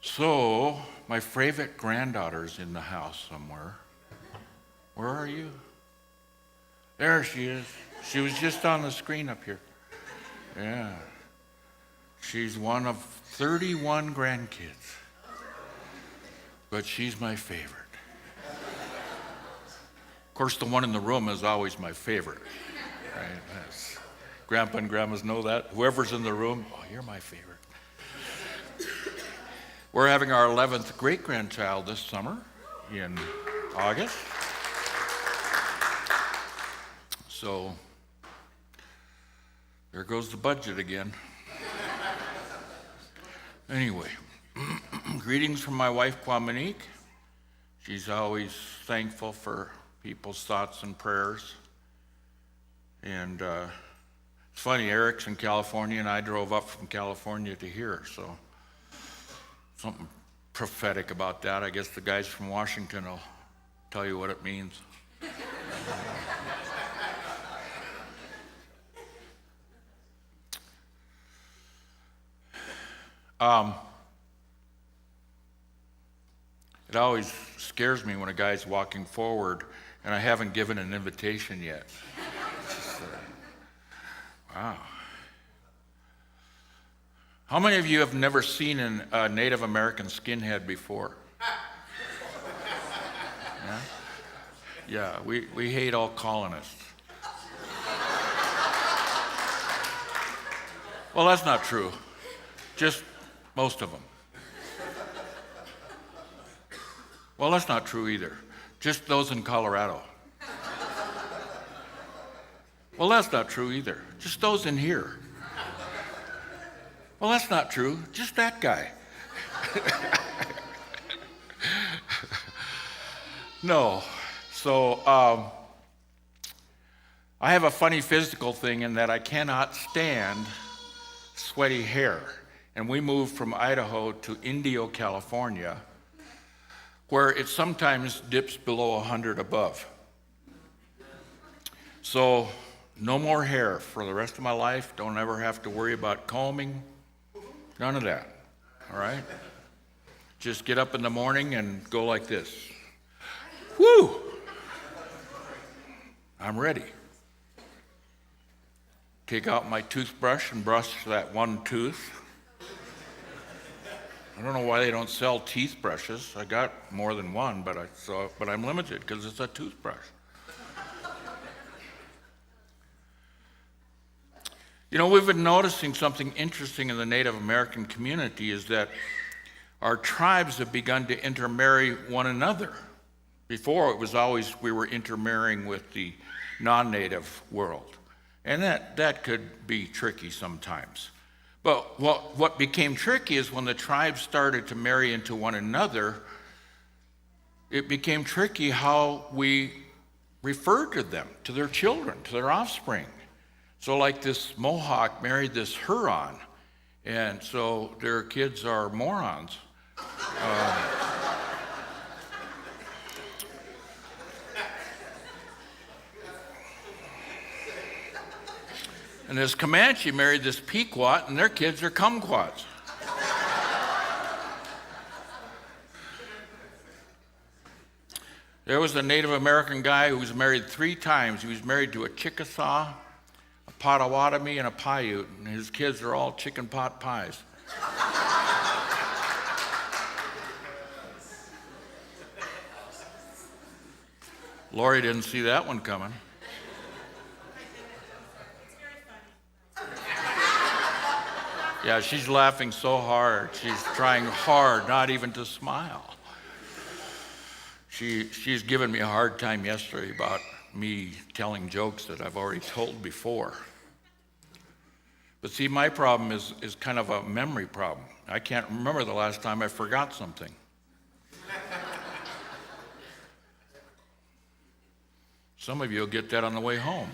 So, my favorite granddaughter's in the house somewhere. Where are you? There she is. She was just on the screen up here. Yeah. She's one of 31 grandkids. But she's my favorite. Of course, the one in the room is always my favorite. Right? Grandpa and grandmas know that. Whoever's in the room, oh, you're my favorite. We're having our 11th great-grandchild this summer in August. So, there goes the budget again. Anyway, greetings from my wife, Monique. She's always thankful for people's thoughts and prayers. And it's funny, Eric's in California, and I drove up from California to here, so something prophetic about that. I guess the guys from Washington will tell you what it means. It always scares me when a guy's walking forward and I haven't given an invitation yet. Wow. How many of you have never seen a Native American skinhead before? Yeah? Yeah, we hate all colonists. Well, that's not true. Just most of them. Well, that's not true either. Just those in Colorado. Well, that's not true either. Just those in here. Well, that's not true. Just that guy. No. So, I have a funny physical thing in that I cannot stand sweaty hair. And we moved from Idaho to Indio, California, where it sometimes dips below 100 above. So, no more hair for the rest of my life. Don't ever have to worry about combing. None of that, all right? Just get up in the morning and go like this. Woo! I'm ready. Take out my toothbrush and brush that one tooth. I don't know why they don't sell teeth brushes. I got more than one, but I'm limited because it's a toothbrush. You know, we've been noticing something interesting in the Native American community is that our tribes have begun to intermarry one another. Before, it was always we were intermarrying with the non-native world. And that could be tricky sometimes. But what became tricky is when the tribes started to marry into one another, it became tricky how we referred to them, to their children, to their offspring. So like this Mohawk married this Huron, and so their kids are morons. And this Comanche married this Pequot, and their kids are kumquats. There was a Native American guy who was married 3 times. He was married to a Chickasaw, a Potawatomi, and a Paiute, and his kids are all chicken pot pies. Lori didn't see that one coming. Yeah, she's laughing so hard. She's trying hard not even to smile. She's given me a hard time yesterday about me telling jokes that I've already told before. But see, my problem is kind of a memory problem. I can't remember the last time I forgot something. Some of you will get that on the way home,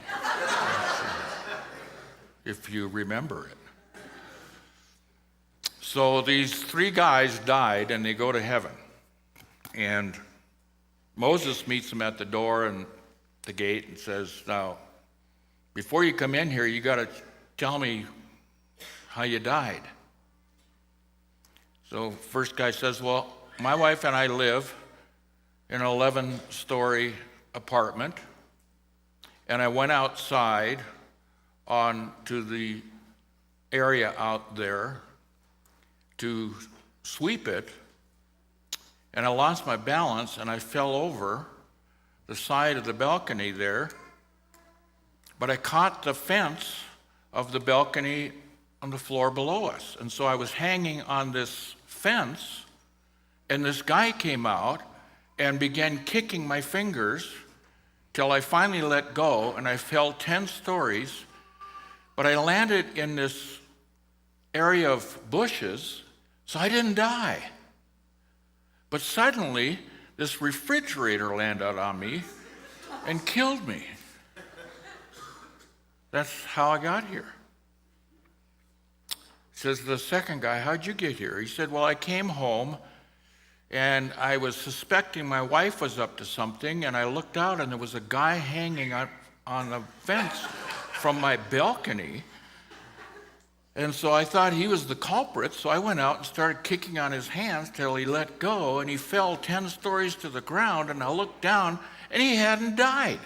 if you remember it. So these 3 guys died and they go to heaven. And Moses meets them at the door and the gate and says, now, before you come in here, you got to tell me how you died. So first guy says, well, my wife and I live in an 11-story apartment, and I went outside onto the area out there to sweep it, and I lost my balance and I fell over the side of the balcony there, but I caught the fence of the balcony on the floor below us. And so I was hanging on this fence, and this guy came out and began kicking my fingers till I finally let go, and I fell 10 stories, but I landed in this area of bushes, so I didn't die. But suddenly, this refrigerator landed on me and killed me. That's how I got here. Says the second guy, how'd you get here? He said, well, I came home and I was suspecting my wife was up to something, and I looked out and there was a guy hanging on the fence from my balcony. And so I thought he was the culprit, so I went out and started kicking on his hands till he let go, and he fell 10 stories to the ground, and I looked down, and he hadn't died.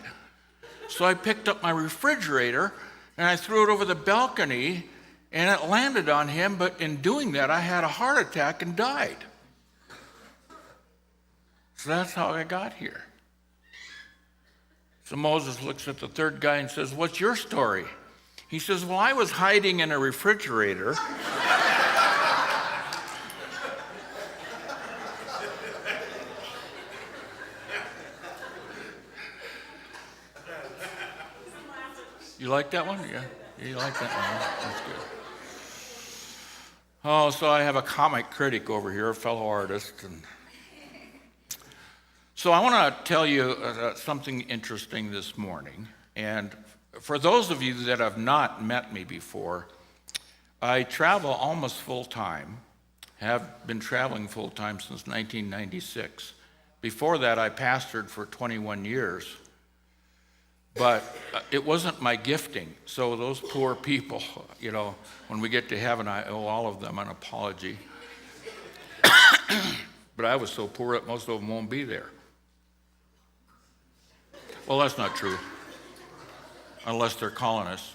So I picked up my refrigerator, and I threw it over the balcony, and it landed on him, but in doing that, I had a heart attack and died. So that's how I got here. So Moses looks at the third guy and says, what's your story? He says, well, I was hiding in a refrigerator. You like that one? Yeah, you like that one? That's good. Oh, so I have a comic critic over here, a fellow artist. And so I want to tell you something interesting this morning. And for those of you that have not met me before, I travel almost full-time, have been traveling full-time since 1996. Before that, I pastored for 21 years. But it wasn't my gifting. So those poor people, you know, when we get to heaven, I owe all of them an apology. But I was so poor that most of them won't be there. Well, that's not true. Unless they're colonists.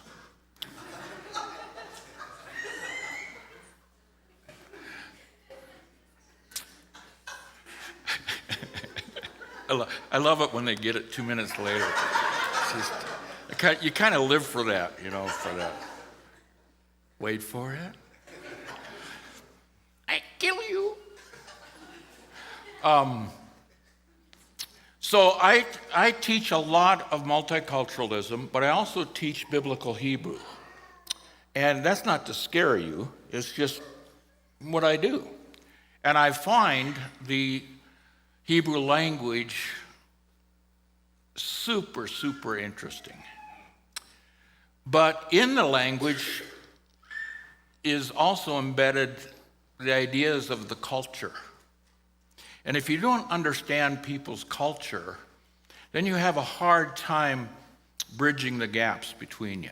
I love it when they get it 2 minutes later. You kind of live for that, you know, for that. Wait for it. I kill you. So I teach a lot of multiculturalism, but I also teach biblical Hebrew. And that's not to scare you, it's just what I do. And I find the Hebrew language super, super interesting. But in the language is also embedded the ideas of the culture. And if you don't understand people's culture, then you have a hard time bridging the gaps between you.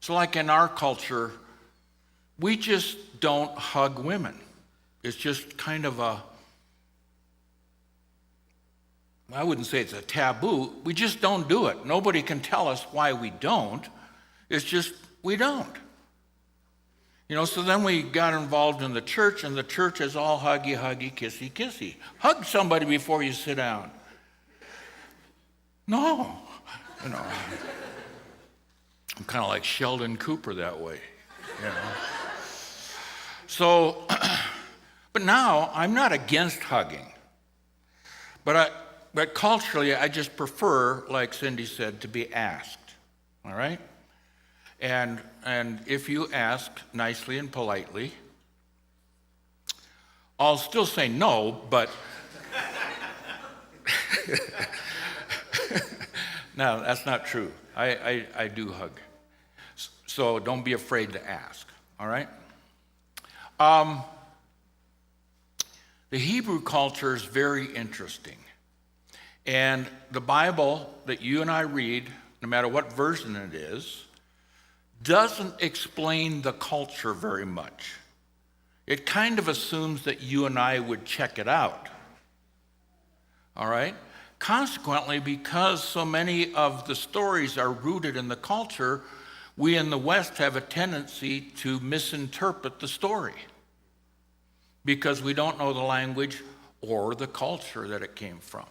So like in our culture, we just don't hug women. It's just kind of I wouldn't say it's a taboo. We just don't do it. Nobody can tell us why we don't. It's just we don't. You know, so then we got involved in the church, and the church is all huggy, huggy, kissy, kissy. Hug somebody before you sit down. No, you know. I'm kind of like Sheldon Cooper that way, you know. So, but now I'm not against hugging, but culturally I just prefer, like Cindy said, to be asked. All right. And if you ask nicely and politely, I'll still say no, but no, that's not true. I do hug. So don't be afraid to ask, all right? The Hebrew culture is very interesting. And the Bible that you and I read, no matter what version it is, doesn't explain the culture very much. it kind of assumes that you and I would check it out. All right? Consequently, because so many of the stories are rooted in the culture, we in the West have a tendency to misinterpret the story because we don't know the language or the culture that it came from.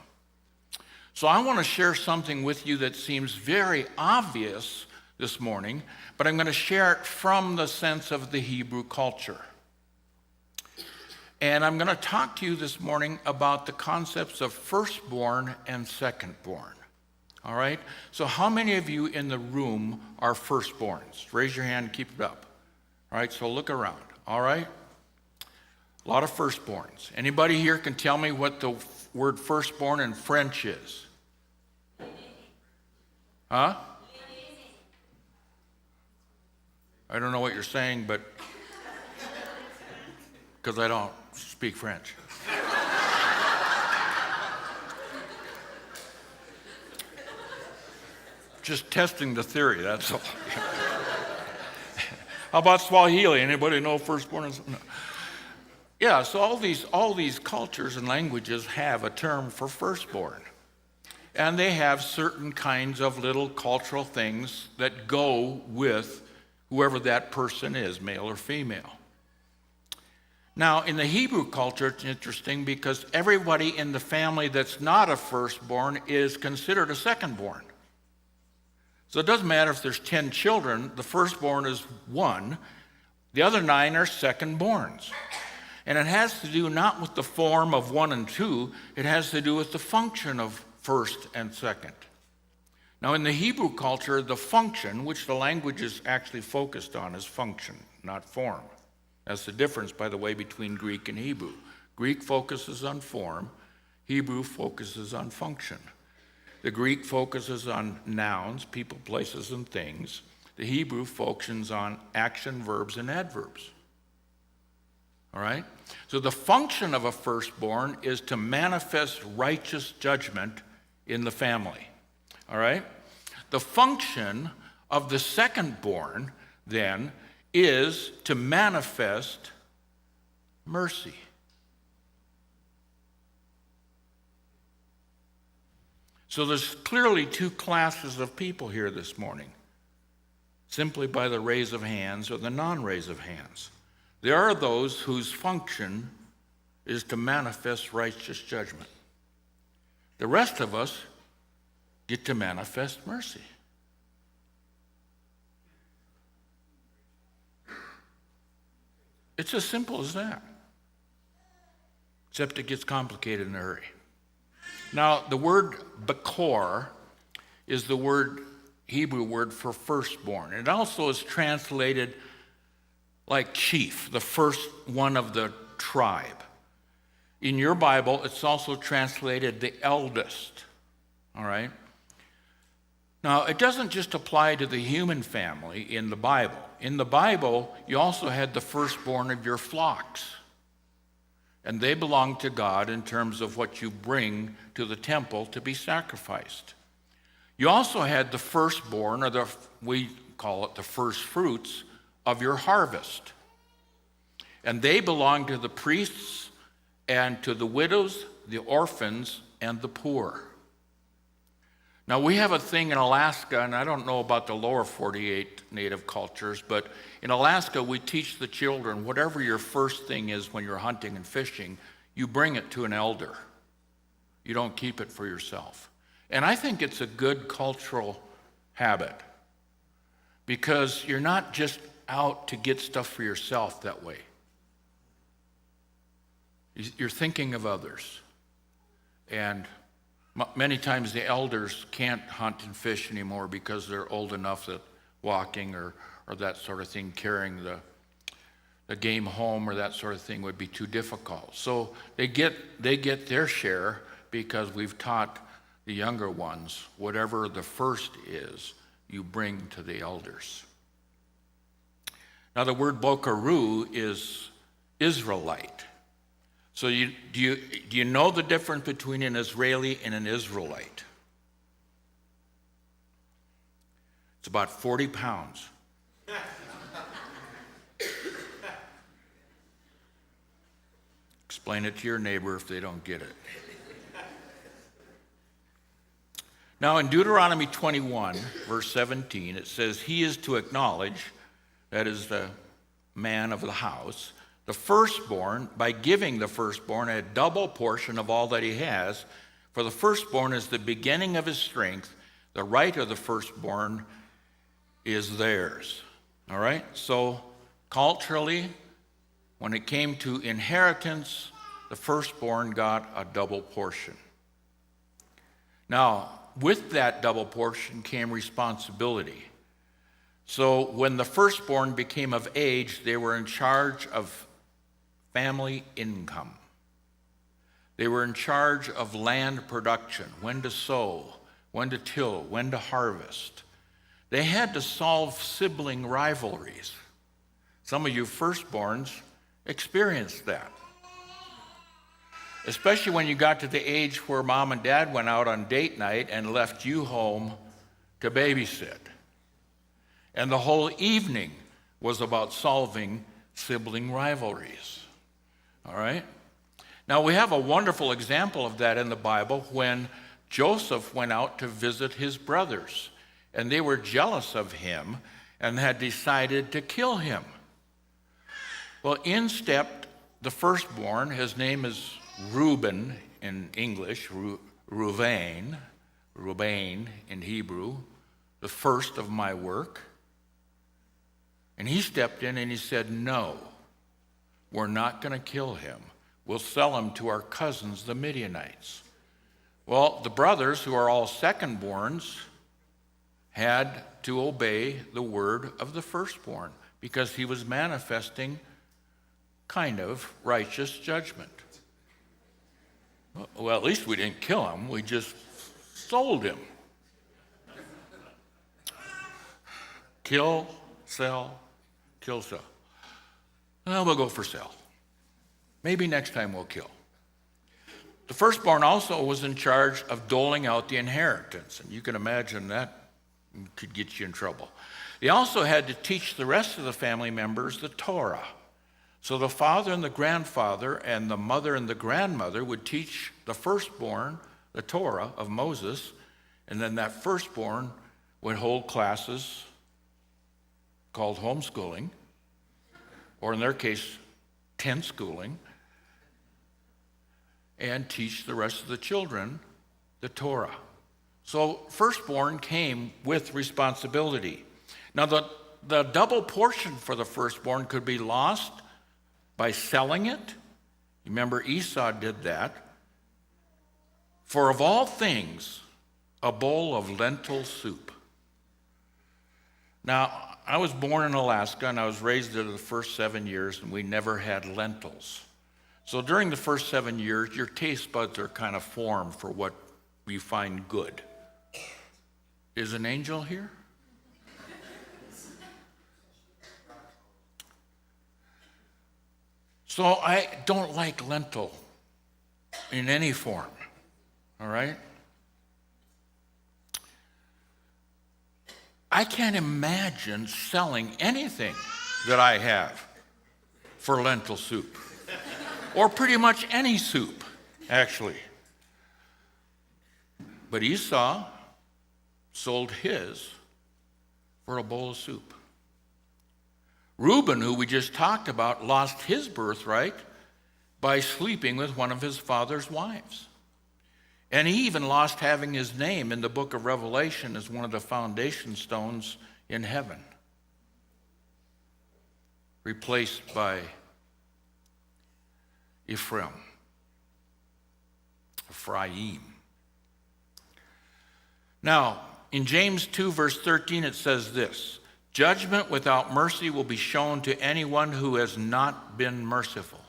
So I want to share something with you that seems very obvious this morning, but I'm going to share it from the sense of the Hebrew culture. And I'm going to talk to you this morning about the concepts of firstborn and secondborn. All right? So how many of you in the room are firstborns? Raise your hand and keep it up. All right, so look around. All right? A lot of firstborns. Anybody here can tell me what the word firstborn in French is? Huh? I don't know what you're saying, but because I don't speak French. Just testing the theory, that's all. How about Swahili? Anybody know firstborn? No. Yeah, so all these cultures and languages have a term for firstborn. And they have certain kinds of little cultural things that go with whoever that person is, male or female. Now, in the Hebrew culture, it's interesting because everybody in the family that's not a firstborn is considered a secondborn. So it doesn't matter if there's 10 children, the firstborn is one, the other 9 are secondborns. And it has to do not with the form of 1 and 2, it has to do with the function of first and second. Now, in the Hebrew culture, the function, which the language is actually focused on, is function, not form. That's the difference, by the way, between Greek and Hebrew. Greek focuses on form. Hebrew focuses on function. The Greek focuses on nouns, people, places, and things. The Hebrew focuses on action, verbs, and adverbs. All right? So the function of a firstborn is to manifest righteous judgment in the family. All right? The function of the secondborn, then, is to manifest mercy. So there's clearly 2 classes of people here this morning, simply by the raise of hands or the non-raise of hands. There are those whose function is to manifest righteous judgment. The rest of us get to manifest mercy. It's as simple as that. Except it gets complicated in a hurry. Now, the word bakor is the Hebrew word for firstborn. It also is translated like chief, the first one of the tribe. In your Bible, it's also translated the eldest. All right? Now, it doesn't just apply to the human family in the Bible. In the Bible, you also had the firstborn of your flocks. And they belong to God in terms of what you bring to the temple to be sacrificed. You also had the firstborn, or we call it the first fruits, of your harvest. And they belong to the priests and to the widows, the orphans, and the poor. Now, we have a thing in Alaska, and I don't know about the lower 48 native cultures, but in Alaska, we teach the children whatever your first thing is when you're hunting and fishing, you bring it to an elder. You don't keep it for yourself. And I think it's a good cultural habit because you're not just out to get stuff for yourself that way. You're thinking of others. And many times the elders can't hunt and fish anymore because they're old enough that walking or that sort of thing, carrying the game home or that sort of thing would be too difficult. So they get their share because we've taught the younger ones, whatever the first is, you bring to the elders. Now the word bokaru is Israelite. So do you know the difference between an Israeli and an Israelite? It's about 40 pounds. Explain it to your neighbor if they don't get it. Now in Deuteronomy 21, verse 17, it says, he is to acknowledge, that is the man of the house, the firstborn, by giving the firstborn a double portion of all that he has. For the firstborn is the beginning of his strength. The right of the firstborn is theirs. All right? So culturally, when it came to inheritance, the firstborn got a double portion. Now, with that double portion came responsibility. So when the firstborn became of age, they were in charge of family income. They were in charge of land production, when to sow, when to till, when to harvest. They had to solve sibling rivalries. Some of you firstborns experienced that. Especially when you got to the age where mom and dad went out on date night and left you home to babysit. And the whole evening was about solving sibling rivalries. All right? Now we have a wonderful example of that in the Bible when Joseph went out to visit his brothers, and they were jealous of him and had decided to kill him. Well, in stepped the firstborn. His name is Reuben in English, Ruvain in Hebrew, the first of my work. And he stepped in and he said, no, we're not going to kill him. We'll sell him to our cousins, the Midianites. Well, the brothers, who are all secondborns, had to obey the word of the firstborn because he was manifesting kind of righteous judgment. Well, at least we didn't kill him. We just sold him. Kill, sell, kill, sell. Well, we'll go for sell. Maybe next time we'll kill. The firstborn also was in charge of doling out the inheritance, and you can imagine that could get you in trouble. They also had to teach the rest of the family members the Torah. So the father and the grandfather and the mother and the grandmother would teach the firstborn the Torah of Moses, and then that firstborn would hold classes called homeschooling, or in their case, tent schooling, and teach the rest of the children the Torah. So firstborn came with responsibility. Now the double portion for the firstborn could be lost by selling it. Remember, Esau did that. For of all things, a bowl of lentil soup. Now, I was born in Alaska, and I was raised there the first 7 years, and we never had lentils. So during the first 7 years, your taste buds are kind of formed for what you find good. Is an angel here? So I don't like lentil in any form, all right? I can't imagine selling anything that I have for lentil soup, or pretty much any soup, actually. But Esau sold his for a bowl of soup. Reuben, who we just talked about, lost his birthright by sleeping with one of his father's wives. And he even lost having his name in the book of Revelation as one of the foundation stones in heaven, replaced by Ephraim. Now, in James 2, verse 13, it says this: judgment without mercy will be shown to anyone who has not been merciful.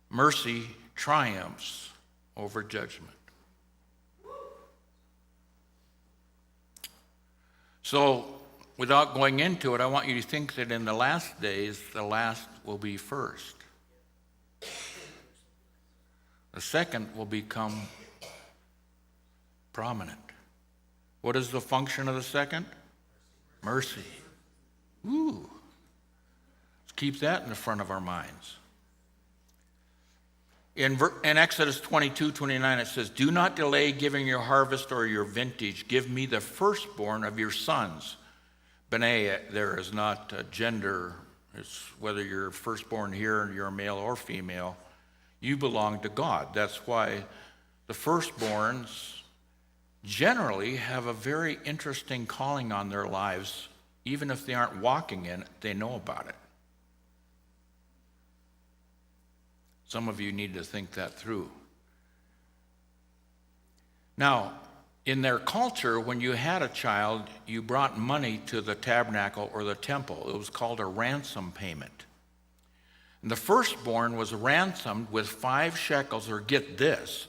Mercy triumphs over judgment. So, without going into it, I want you to think that in the last days, the last will be first. The second will become prominent. What is the function of the second? Mercy. Ooh. Let's keep that in the front of our minds. In Exodus 22:29, it says, "Do not delay giving your harvest or your vintage. Give me the firstborn of your sons." B'nai there is not gender. It's whether you're firstborn here and you're male or female. You belong to God. That's why the firstborns generally have a very interesting calling on their lives. Even if they aren't walking in it, they know about it. Some of you need to think that through. Now, in their culture, when you had a child, you brought money to the tabernacle or the temple. It was called a ransom payment. And the firstborn was ransomed with 5 shekels, or get this,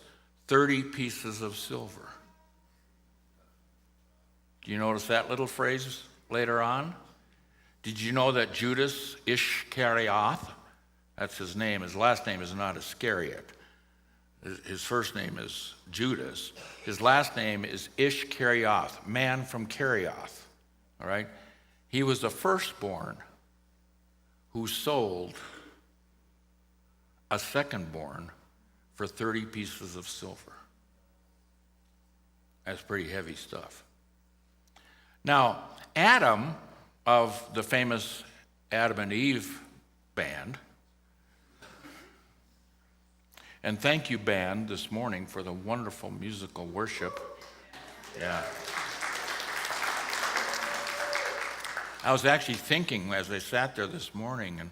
30 pieces of silver. Do you notice that little phrase later on? Did you know that Judas Iscariot, that's his name, his last name is not Iscariot. His first name is Judas. His last name is Ishkarioth, man from Kerioth. All right? He was the firstborn who sold a secondborn for 30 pieces of silver. That's pretty heavy stuff. Now, Adam, of the famous Adam and Eve band, and thank you, band, this morning for the wonderful musical worship. Yeah. I was actually thinking as I sat there this morning and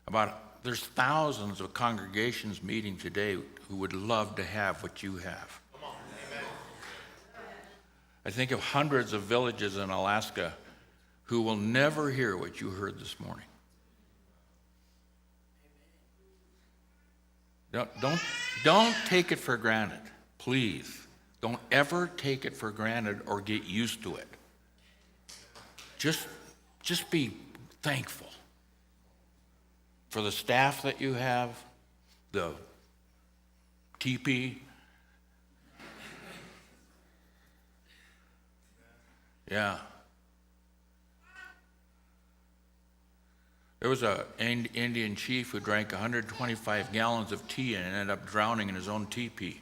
about there's thousands of congregations meeting today who would love to have what you have. I think of hundreds of villages in Alaska who will never hear what you heard this morning. Don't take it for granted, please. Don't ever take it for granted or get used to it. Just be thankful for the staff that you have, the teepee. Yeah. There was an Indian chief who drank 125 gallons of tea and ended up drowning in his own teepee.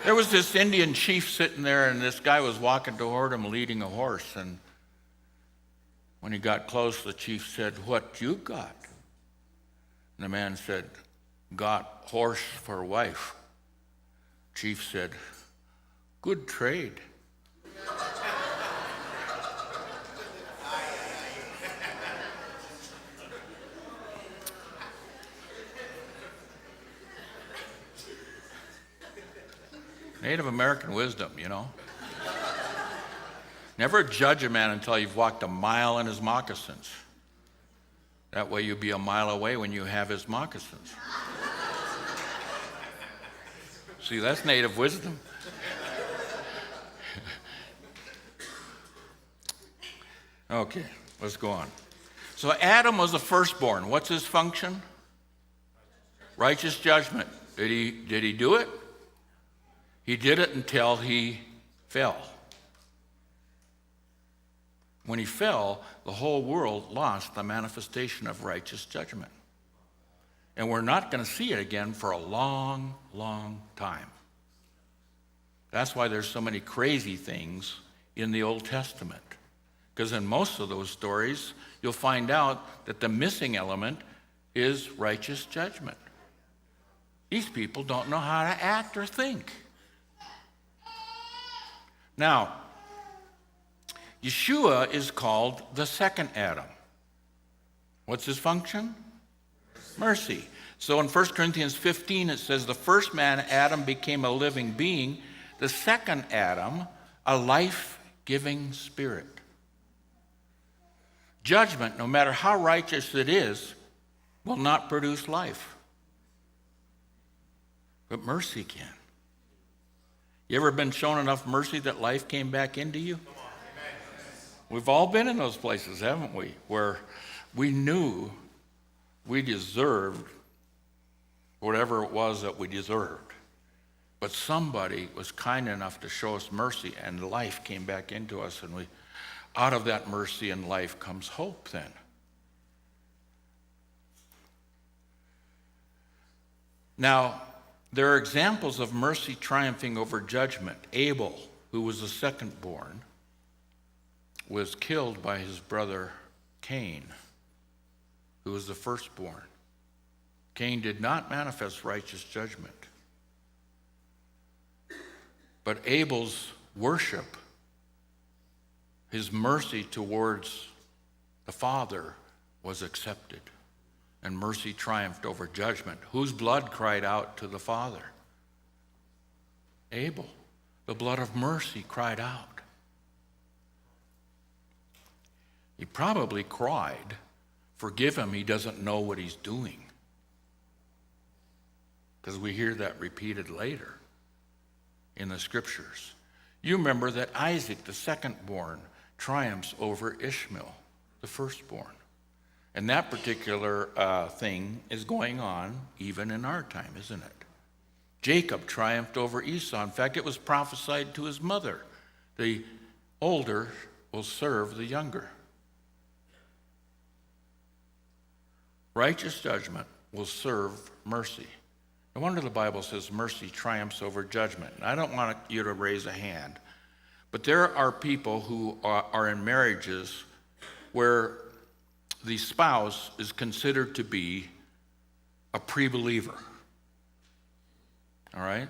There was this Indian chief sitting there, and this guy was walking toward him leading a horse. And when he got close, the chief said, "What you got?" And the man said, "Got horse for wife." Chief said, "Good trade." Native American wisdom, you know. Never judge a man until you've walked a mile in his moccasins. That way you'll be a mile away when you have his moccasins. See, that's native wisdom. Okay, let's go on. So Adam was the firstborn. What's his function? Righteous judgment. Did he do it? He did it until he fell. When he fell, the whole world lost the manifestation of righteous judgment. And we're not going to see it again for a long, long time. That's why there's so many crazy things in the Old Testament. Because in most of those stories, you'll find out that the missing element is righteous judgment. These people don't know how to act or think. Now, Yeshua is called the second Adam. What's his function? Mercy. So in 1 Corinthians 15, it says, the first man, Adam, became a living being. The second Adam, a life-giving spirit. Judgment, no matter how righteous it is, will not produce life. But mercy can. You ever been shown enough mercy that life came back into you? We've all been in those places, haven't we? Where we knew we deserved whatever it was that we deserved. But somebody was kind enough to show us mercy, and life came back into us, and out of that mercy and life comes hope then. Now, there are examples of mercy triumphing over judgment. Abel, who was the second born, was killed by his brother Cain, who was the firstborn. Cain did not manifest righteous judgment. But Abel's worship, his mercy towards the Father, was accepted. And mercy triumphed over judgment. Whose blood cried out to the Father? Abel. The blood of mercy cried out. He probably cried, "Forgive him, he doesn't know what he's doing." Because we hear that repeated later in the scriptures. You remember that Isaac, the second-born, triumphs over Ishmael, the firstborn. And that particular thing is going on even in our time, isn't it? Jacob triumphed over Esau. In fact, it was prophesied to his mother, the older will serve the younger. Righteous judgment will serve mercy. No wonder the Bible says mercy triumphs over judgment. And I don't want you to raise a hand, but there are people who are in marriages where the spouse is considered to be a pre-believer. All right?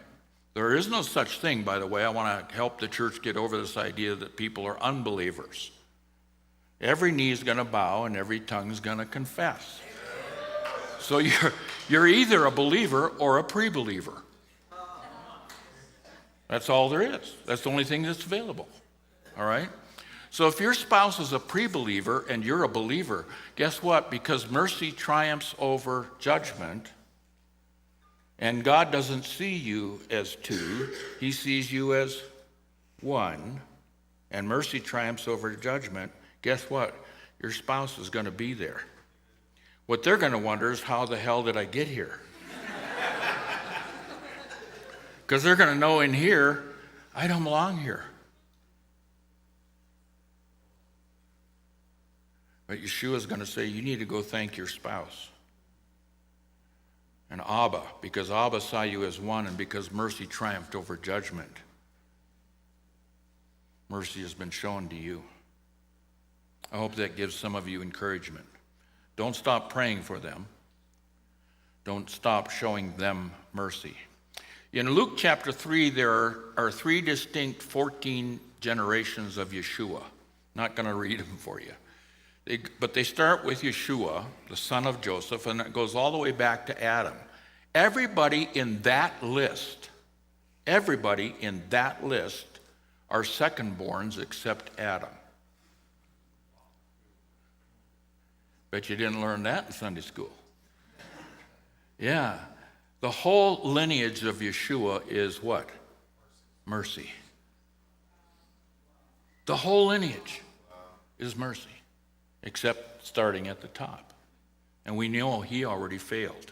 There is no such thing, by the way. I want to help the church get over this idea that people are unbelievers. Every knee is going to bow and every tongue is going to confess. So you're either a believer or a pre-believer. That's all there is. That's the only thing that's available. All right? So if your spouse is a pre-believer and you're a believer, guess what? Because mercy triumphs over judgment, and God doesn't see you as two, he sees you as one, and mercy triumphs over judgment, guess what? Your spouse is going to be there. What they're going to wonder is, how the hell did I get here? Because they're going to know in here, I don't belong here. But Yeshua is going to say, you need to go thank your spouse. And Abba, because Abba saw you as one, and because mercy triumphed over judgment, mercy has been shown to you. I hope that gives some of you encouragement. Don't stop praying for them. Don't stop showing them mercy. In Luke chapter 3, there are three distinct 14 generations of Yeshua. Not going to read them for you. But they start with Yeshua, the son of Joseph, and it goes all the way back to Adam. Everybody in that list are secondborns except Adam. Bet you didn't learn that in Sunday school. Yeah. The whole lineage of Yeshua is what? Mercy. The whole lineage is mercy, except starting at the top. And we know he already failed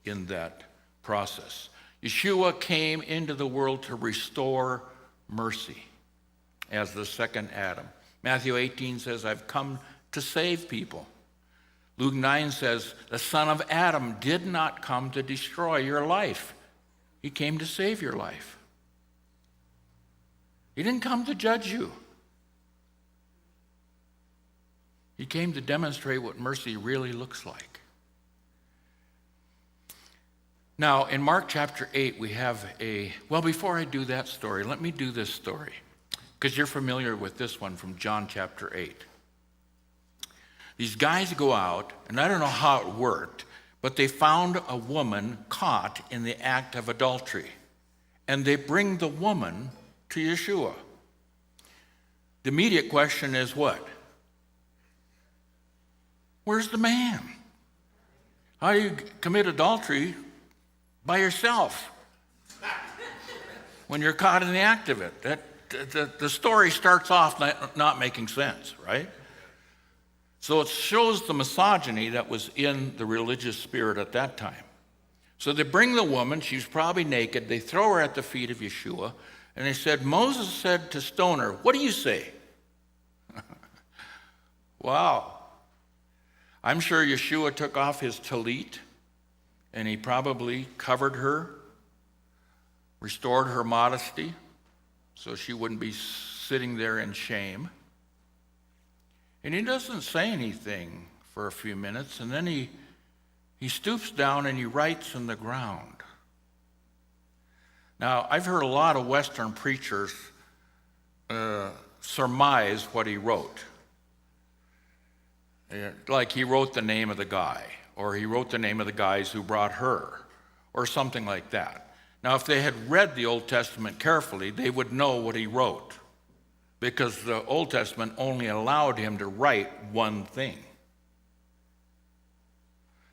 in that process. Yeshua came into the world to restore mercy as the second Adam. Matthew 18 says, I've come to save people. Luke 9 says, the son of Adam did not come to destroy your life. He came to save your life. He didn't come to judge you. He came to demonstrate what mercy really looks like. Now, in Mark chapter 8, we have before I do that story, let me do this story, because you're familiar with this one from John chapter 8. These guys go out, and I don't know how it worked, but they found a woman caught in the act of adultery. And they bring the woman to Yeshua. The immediate question is what? Where's the man? How do you commit adultery by yourself when you're caught in the act of it? The story starts off not making sense, right? So it shows the misogyny that was in the religious spirit at that time. So they bring the woman, she's probably naked, they throw her at the feet of Yeshua, and they said, Moses said to stone her, what do you say? Wow. I'm sure Yeshua took off his tallit, and he probably covered her, restored her modesty, so she wouldn't be sitting there in shame. And he doesn't say anything for a few minutes, and then he stoops down and he writes in the ground. Now, I've heard a lot of Western preachers surmise what he wrote. Like he wrote the name of the guy, or he wrote the name of the guys who brought her, or something like that. Now, if they had read the Old Testament carefully, they would know what he wrote, because the Old Testament only allowed him to write one thing.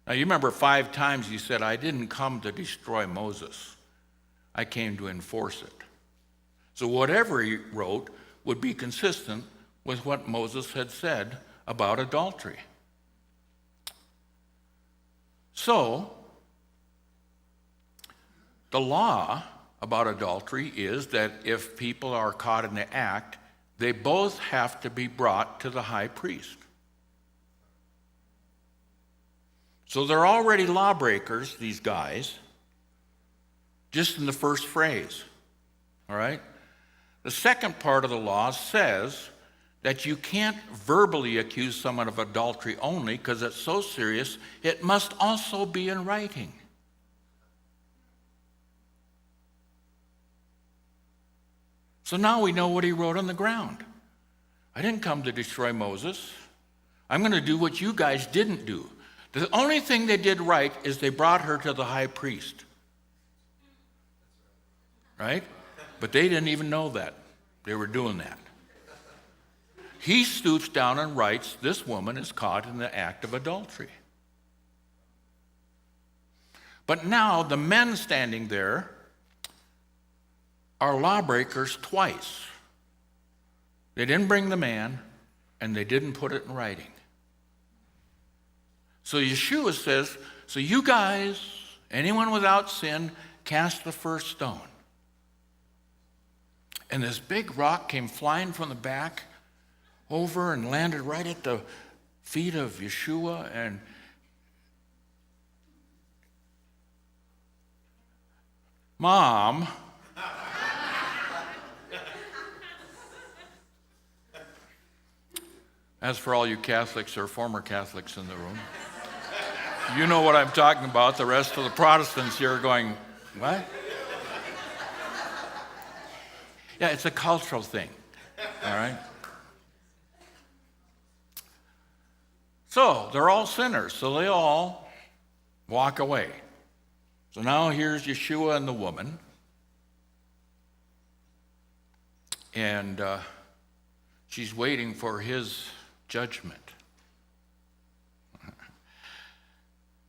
Now, you remember 5 times he said, I didn't come to destroy Moses. I came to enforce it. So whatever he wrote would be consistent with what Moses had said about adultery. So, the law about adultery is that if people are caught in the act, they both have to be brought to the high priest. So they're already lawbreakers, these guys, just in the first phrase, all right? The second part of the law says that you can't verbally accuse someone of adultery only because it's so serious, it must also be in writing. So now we know what he wrote on the ground. I didn't come to destroy Moses. I'm going to do what you guys didn't do. The only thing they did right is they brought her to the high priest. Right? But they didn't even know that. They were doing that. He stoops down and writes, this woman is caught in the act of adultery. But now the men standing there are lawbreakers twice. They didn't bring the man, and they didn't put it in writing. So Yeshua says, so you guys, anyone without sin, cast the first stone. And this big rock came flying from the back over and landed right at the feet of Yeshua. And Mom, as for all you Catholics or former Catholics in the room, you know what I'm talking about. The rest of the Protestants here are going, what? Yeah, it's a cultural thing, all right? So they're all sinners, so they all walk away. So now here's Yeshua and the woman, and she's waiting for his judgment.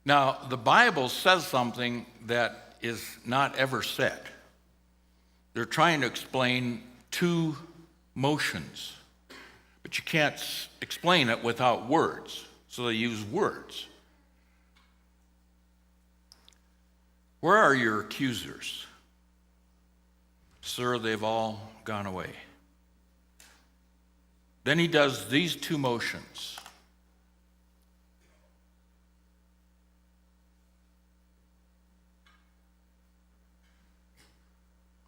Now, the Bible says something that is not ever said. They're trying to explain 2 motions, but you can't explain it without words, so they use words. Where are your accusers? Sir, they've all gone away. Then he does these 2 motions.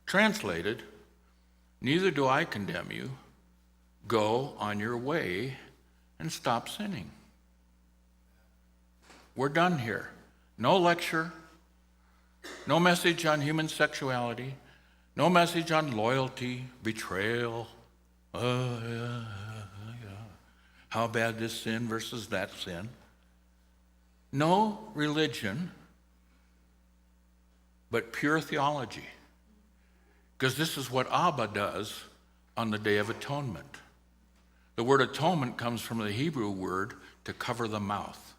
Translated, neither do I condemn you. Go on your way and stop sinning. We're done here. No lecture, no message on human sexuality, no message on loyalty, betrayal, how bad this sin versus that sin. No religion, but pure theology. Because this is what Abba does on the Day of Atonement. The word atonement comes from the Hebrew word to cover the mouth.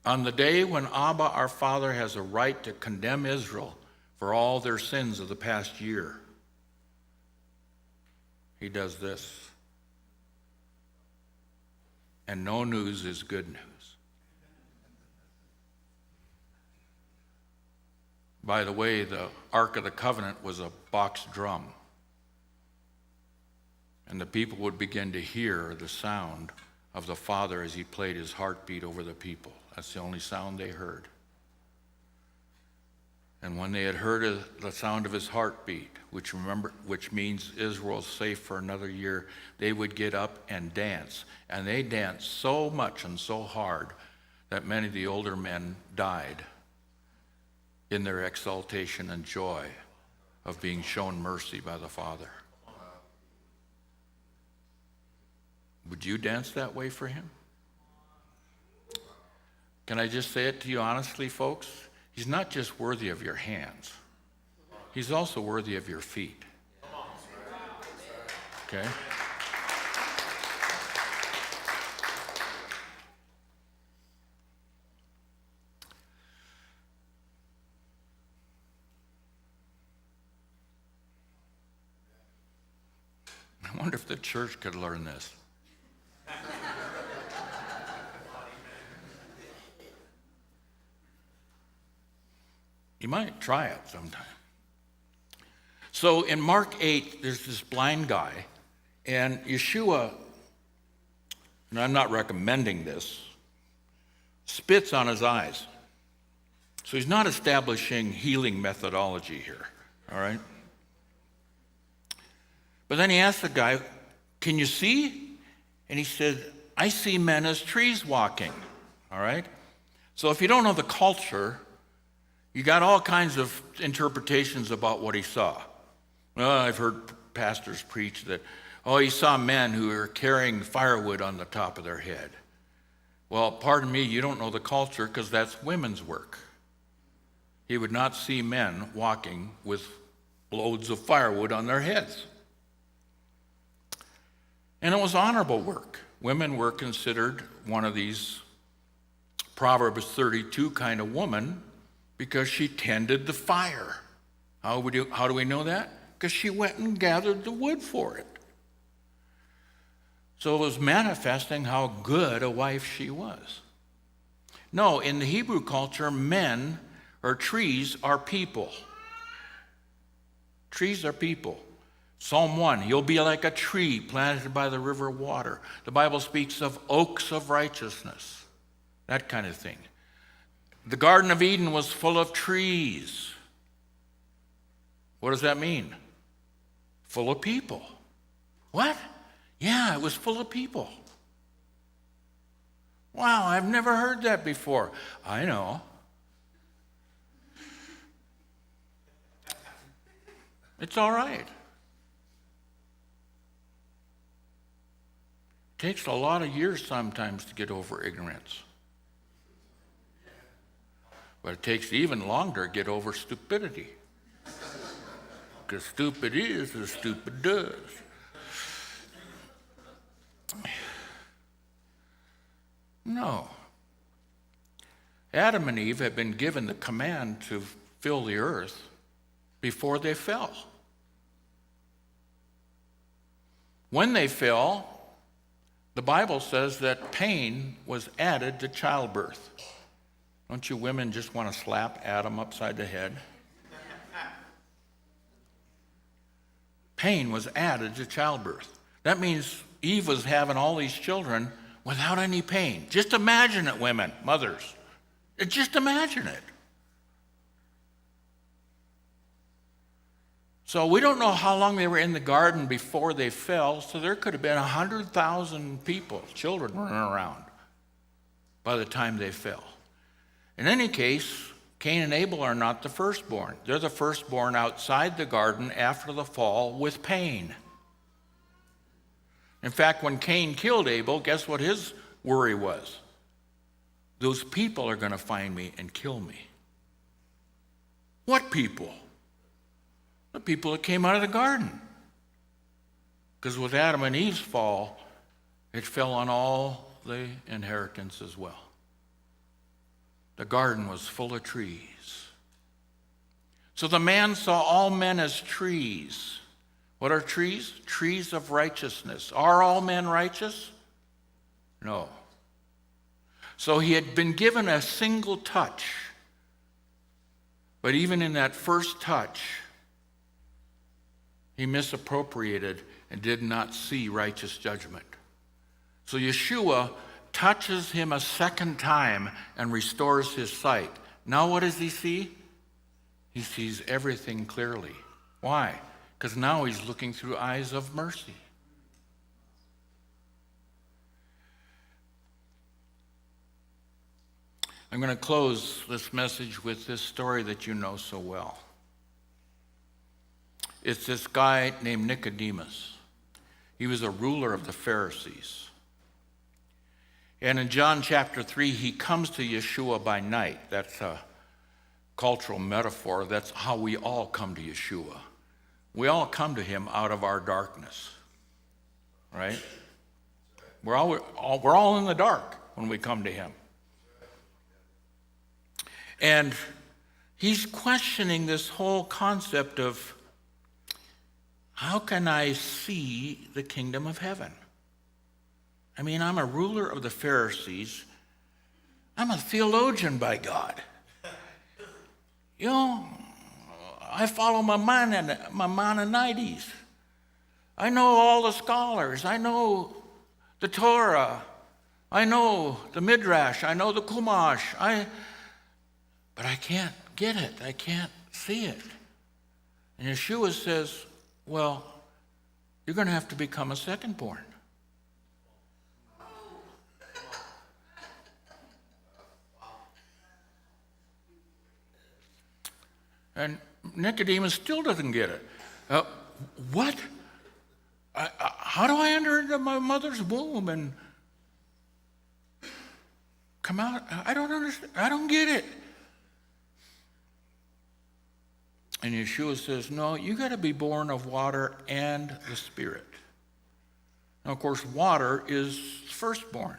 On the day when Abba, our Father, has a right to condemn Israel for all their sins of the past year, he does this. And no news is good news. By the way, the Ark of the Covenant was a box drum. And the people would begin to hear the sound of the Father as he played his heartbeat over the people. That's the only sound they heard. And when they had heard the sound of his heartbeat, which means Israel's safe for another year, they would get up and dance. And they danced so much and so hard that many of the older men died in their exaltation and joy of being shown mercy by the Father. Would you dance that way for him? Can I just say it to you honestly, folks? He's not just worthy of your hands. He's also worthy of your feet. Okay? I wonder if the church could learn this. You might try it sometime. So in Mark 8, there's this blind guy, and Yeshua, and I'm not recommending this, spits on his eyes. So he's not establishing healing methodology here, all right? But then he asked the guy, "Can you see?" And he said, "I see men as trees walking," all right? So if you don't know the culture, you got all kinds of interpretations about what he saw. Well, I've heard pastors preach that, he saw men who were carrying firewood on the top of their head. Well, pardon me, you don't know the culture because that's women's work. He would not see men walking with loads of firewood on their heads. And it was honorable work. Women were considered one of these Proverbs 32 kind of woman because she tended the fire. How do we know that? Because she went and gathered the wood for it. So it was manifesting how good a wife she was. No, in the Hebrew culture, men or trees are people. Trees are people. Psalm 1, you'll be like a tree planted by the river of water. The Bible speaks of oaks of righteousness, that kind of thing. The Garden of Eden was full of trees. What does that mean? Full of people. What? Yeah, it was full of people. Wow, I've never heard that before. I know. It's all right. It takes a lot of years sometimes to get over ignorance. But it takes even longer to get over stupidity. Because stupid is as stupid does. No. Adam and Eve had been given the command to fill the earth before they fell. When they fell, the Bible says that pain was added to childbirth. Don't you women just want to slap Adam upside the head? Pain was added to childbirth. That means Eve was having all these children without any pain. Just imagine it, women, mothers. Just imagine it. So we don't know how long they were in the garden before they fell, so there could have been 100,000 people, children running around by the time they fell. In any case, Cain and Abel are not the firstborn. They're the firstborn outside the garden after the fall with pain. In fact, when Cain killed Abel, guess what his worry was? Those people are going to find me and kill me. What people? The people that came out of the garden. Because with Adam and Eve's fall, it fell on all the inheritance as well. The garden was full of trees. So the man saw all men as trees. What are trees? Trees of righteousness. Are all men righteous? No. So he had been given a single touch. But even in that first touch, he misappropriated and did not see righteous judgment. So Yeshua touches him a second time and restores his sight. Now what does he see? He sees everything clearly. Why? Because now he's looking through eyes of mercy. I'm going to close this message with this story that you know so well. It's this guy named Nicodemus. He was a ruler of the Pharisees. And in John chapter 3, he comes to Yeshua by night. That's a cultural metaphor. That's how we all come to Yeshua. We all come to him out of our darkness, right? We're all in the dark when we come to him. And he's questioning this whole concept of, how can I see the kingdom of heaven? I mean, I'm a ruler of the Pharisees. I'm a theologian by God. You know, I follow my Maimonides. I know all the scholars. I know the Torah. I know the Midrash. I know the Chumash. But I can't get it. I can't see it. And Yeshua says, well, you're going to have to become a second-born. And Nicodemus still doesn't get it. What? How do I enter into my mother's womb and come out? I don't understand. I don't get it. And Yeshua says, no, you got to be born of water and the Spirit. Now, of course, water is firstborn,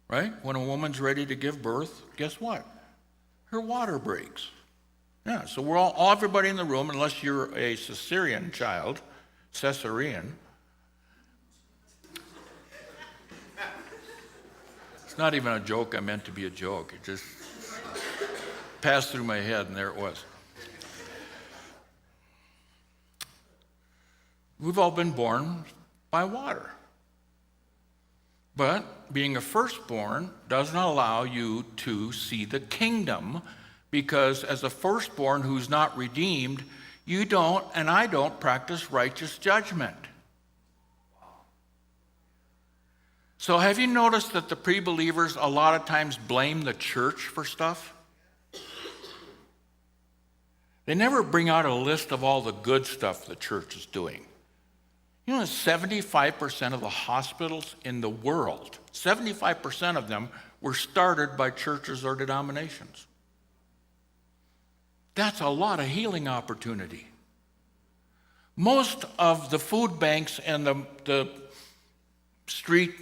right? When a woman's ready to give birth, guess what? Her water breaks. Yeah, so we're all everybody in the room, unless you're a Caesarean child, It's not even a joke. I meant to be a joke. It just passed through my head, and there it was. We've all been born by water. But being a firstborn doesn't allow you to see the kingdom, because as a firstborn who's not redeemed, you don't and I don't practice righteous judgment. So have you noticed that the pre-believers a lot of times blame the church for stuff? They never bring out a list of all the good stuff the church is doing. You know, 75% of the hospitals in the world, 75% of them were started by churches or denominations. That's a lot of healing opportunity. Most of the food banks and the street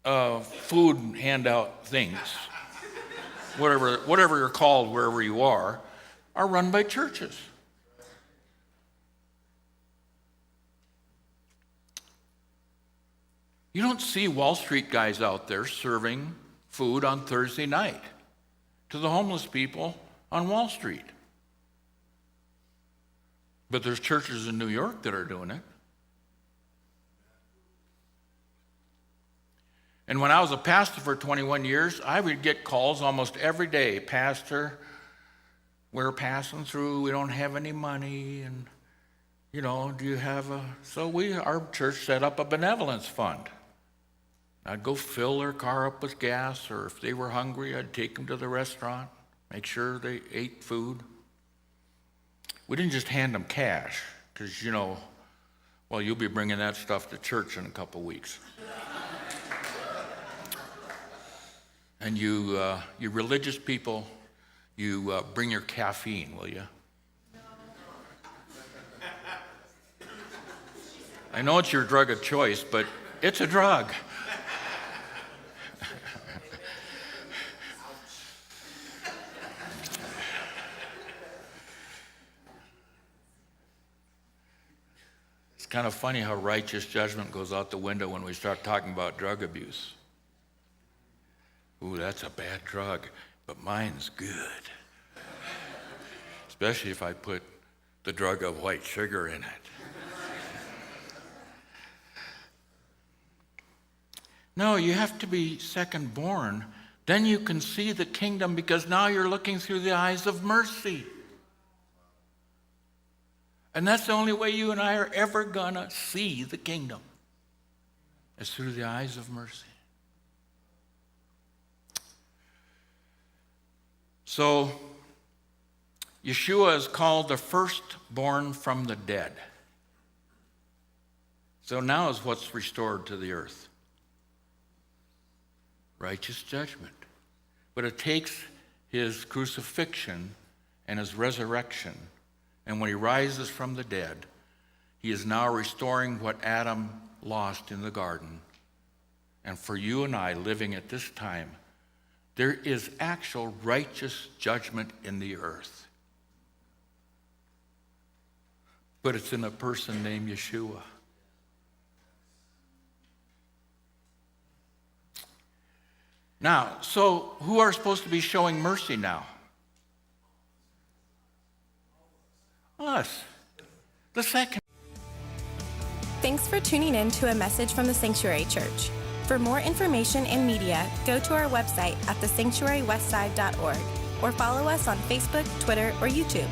food handout things, whatever you're called wherever you are run by churches. You don't see Wall Street guys out there serving food on Thursday night to the homeless people on Wall Street. But there's churches in New York that are doing it. And when I was a pastor for 21 years, I would get calls almost every day. Pastor, we're passing through, we don't have any money, and do you have our church set up a benevolence fund. I'd go fill their car up with gas, or if they were hungry, I'd take them to the restaurant, make sure they ate food. We didn't just hand them cash, because, you'll be bringing that stuff to church in a couple weeks. And you religious people, you bring your caffeine, will you? I know it's your drug of choice, but it's a drug. It's kind of funny how righteous judgment goes out the window when we start talking about drug abuse. Ooh, that's a bad drug, but mine's good. especially if I put the drug of white sugar in it. No, you have to be second born. Then you can see the kingdom, because now you're looking through the eyes of mercy. And that's the only way you and I are ever going to see the kingdom, is through the eyes of mercy. So, Yeshua is called the firstborn from the dead. So now is what's restored to the earth. Righteous judgment. But it takes his crucifixion and his resurrection, and when he rises from the dead, he is now restoring what Adam lost in the garden. And for you and I living at this time, there is actual righteous judgment in the earth. But it's in a person named Yeshua. Now, so who are supposed to be showing mercy now? Us. The second. Thanks for tuning in to a message from the Sanctuary Church. For more information and media, go to our website at thesanctuarywestside.org or follow us on Facebook, Twitter, or YouTube.